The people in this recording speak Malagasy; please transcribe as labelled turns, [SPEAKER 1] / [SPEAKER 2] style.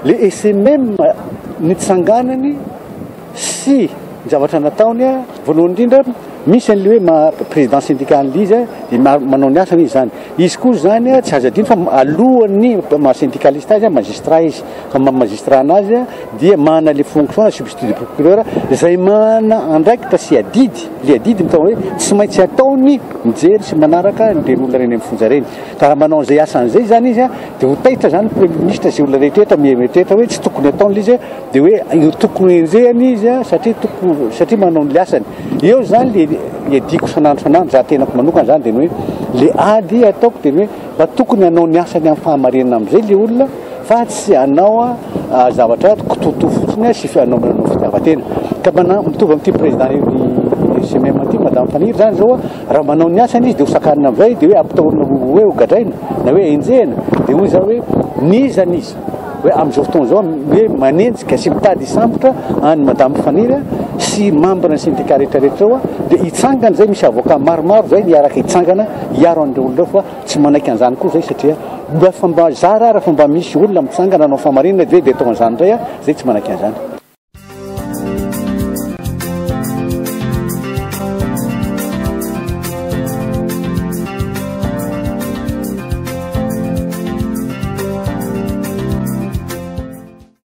[SPEAKER 1] le SMM nitsanganany sy zavatra nataony a voalohany indrindra misy an'le hoe président syndical izy dia manao ny asany izy zany izy koa zany a tsy azo adino fa alohan'ny syndicaliste azy magistrat izy fa magistrat anazy dia mana le fonction substitut de procureur izay mana andraikitra sy adidy le adidy mitao hoe tsy maintsy ataony mijery sy manaraka le olona reny amin'ny fonja reny ka raha manao an'izay asan'izay zany izy a dia ho taitra zany premier ministre zay olona rehetrarehetra mieritreritra hoe tsy tokony ataony izy dia hoe tokony enjehany izy satria manao ny asany eo zany le diko sanandro za tenako manokana zany dia hoe le ady ataoko dia hoe mba tokony hanao ny asany amin'ny fahamarinana amin'izay le olona fa tsy hanao zavatra kototo fotsiny sy hanao fitiavan-tena ka mitovy amin'ity président SMM ty madame Faniry zany zao raha manao ny asany izy dia hosakanina amin'izay dia hoe ampitahorina hoe hogadraina na hoe enjehina dia hoy zao hoe nizany izy hoe amin'izao fotoana zao hoe manenjika sy mitady sambotra any madame Faniry sy membre ny syndicat rehetrarehetra zao dia hitsangana zay misy avocat maromaro zay niaraka hitsangana hiaro an'ireo olona fa tsy manaiky an'izany koa zay satria mba fomba zara raha fomba misy olona mitsangana anao famarinana dia atao an'izany indray zay tsy manaiky an'izany